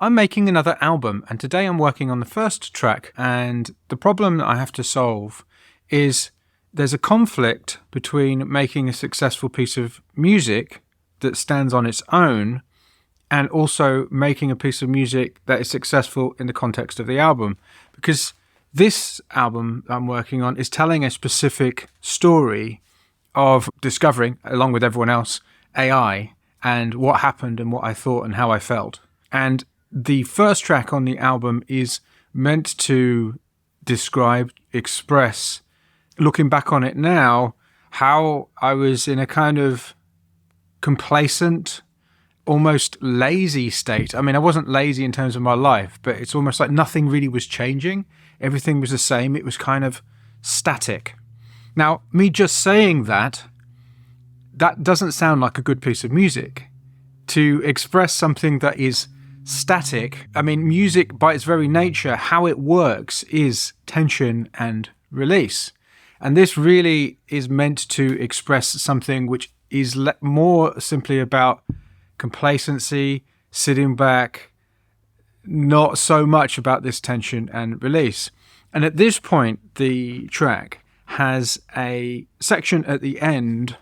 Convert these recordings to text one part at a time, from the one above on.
I'm making another album, and today I'm working on the first track, and the problem that I have to solve is there's a conflict between making a successful piece of music that stands on its own and also making a piece of music that is successful in the context of the album. Because this album I'm working on is telling a specific story of discovering, along with everyone else, AI and what happened and what I thought and how I felt. And the first track on the album is meant to describe, express, looking back on it now, how I was in a kind of complacent, almost lazy state. I mean, I wasn't lazy in terms of my life, but it's almost like nothing really was changing. Everything was the same. It was kind of static. Now, me just saying that doesn't sound like a good piece of music. To express something that is static, I mean, music by its very nature, how it works is tension and release. And this really is meant to express something which is more simply about complacency, sitting back, not so much about this tension and release. And at this point, the track has a section at the end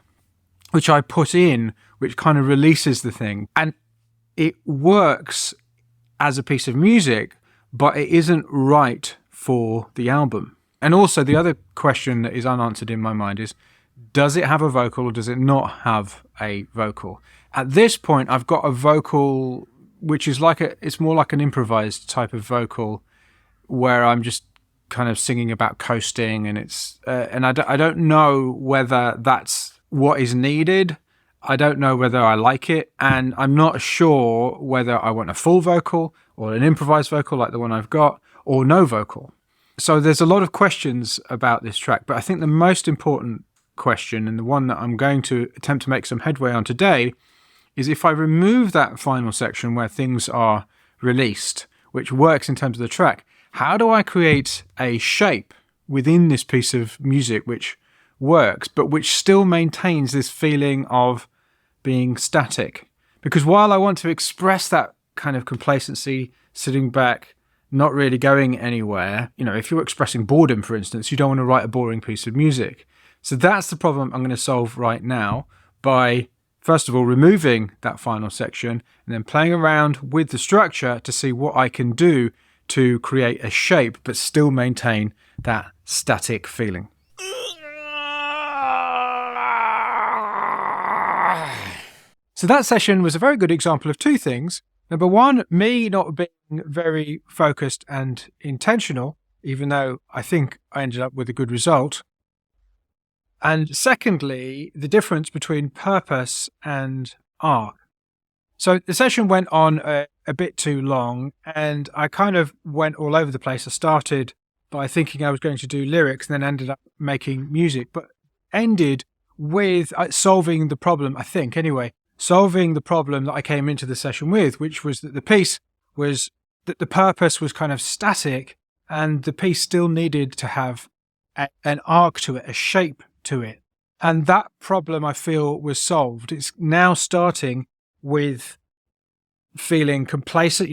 which I put in, which kind of releases the thing. And it works as a piece of music, but it isn't right for the album. And also the other question that is unanswered in my mind is, does it have a vocal or does it not have a vocal? At this point, I've got a vocal which is it's more like an improvised type of vocal where I'm just kind of singing about coasting, and I don't know whether that's what is needed. I don't know whether I like it, and I'm not sure whether I want a full vocal or an improvised vocal like the one I've got, or no vocal. So there's a lot of questions about this track, but I think the most important question, and the one that I'm going to attempt to make some headway on today, is if I remove that final section where things are released, which works in terms of the track, how do I create a shape within this piece of music which works, but which still maintains this feeling of being static? Because while I want to express that kind of complacency, sitting back, not really going anywhere, if you're expressing boredom, for instance, you don't want to write a boring piece of music. So that's the problem I'm going to solve right now by, first of all, removing that final section and then playing around with the structure to see what I can do to create a shape but still maintain that static feeling. So that session was a very good example of two things. Number one, me not being very focused and intentional, even though I think I ended up with a good result. And secondly, the difference between purpose and arc. So the session went on a bit too long, and I kind of went all over the place. I started by thinking I was going to do lyrics and then ended up making music, but ended with solving the problem, I think anyway, solving the problem that I came into the session with, which was that the piece was that the purpose was kind of static and the piece still needed to have an arc to it, a shape to it. And that problem, I feel, was solved. It's now starting with feeling complacent.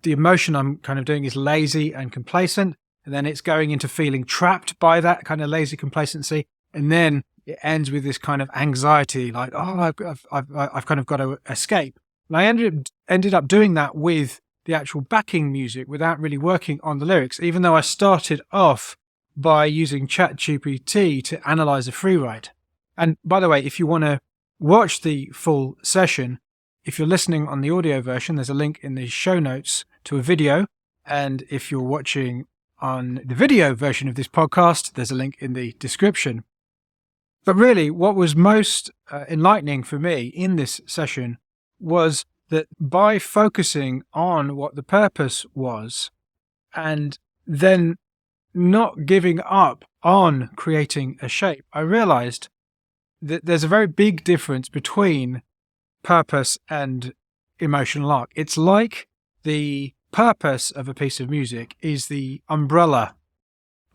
The emotion I'm kind of doing is lazy and complacent. And then it's going into feeling trapped by that kind of lazy complacency. And then it ends with this kind of anxiety, like, oh, I've kind of got to escape. And I ended up doing that with the actual backing music without really working on the lyrics, even though I started off by using ChatGPT to analyze a free write. And by the way, if you want to watch the full session, if you're listening on the audio version, there's a link in the show notes to a video. And if you're watching on the video version of this podcast, there's a link in the description. But really, what was most enlightening for me in this session was that by focusing on what the purpose was and then not giving up on creating a shape, I realized that there's a very big difference between purpose and emotional arc. It's like the purpose of a piece of music is the umbrella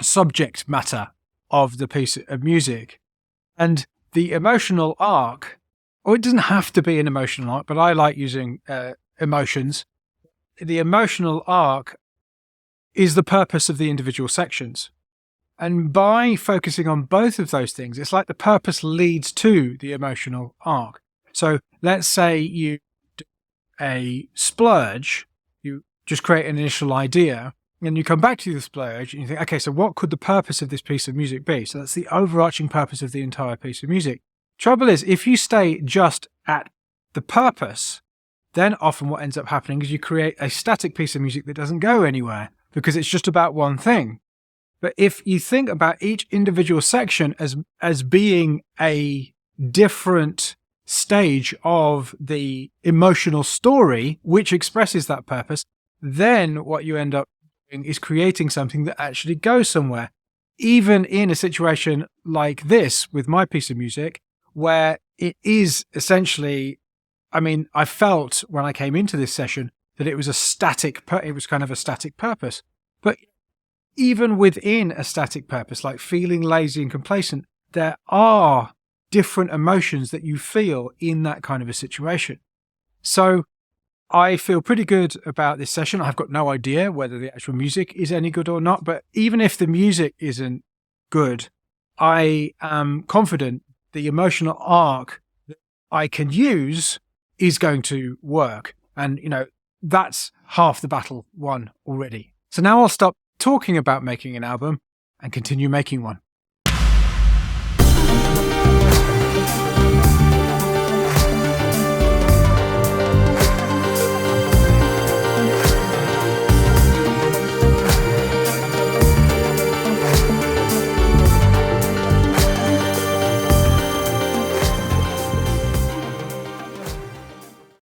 subject matter of the piece of music. And the emotional arc, or it doesn't have to be an emotional arc, but I like using emotions. the emotional arc is the purpose of the individual sections. And by focusing on both of those things, it's like the purpose leads to the emotional arc. So let's say you do a splurge, you just create an initial idea, and you come back to the splurge and you think, okay, so what could the purpose of this piece of music be? So that's the overarching purpose of the entire piece of music. Trouble is, if you stay just at the purpose, then often what ends up happening is you create a static piece of music that doesn't go anywhere because it's just about one thing. But if you think about each individual section as being a different stage of the emotional story, which expresses that purpose, then what you end up doing is creating something that actually goes somewhere. Even in a situation like this with my piece of music, where it is essentially, I felt when I came into this session that it was it was kind of a static purpose. But even within a static purpose, like feeling lazy and complacent, there are different emotions that you feel in that kind of a situation. So I feel pretty good about this session. I've got no idea whether the actual music is any good or not, but even if the music isn't good, I am confident the emotional arc that I can use is going to work. And, that's half the battle won already. So now I'll stop talking about making an album and continue making one.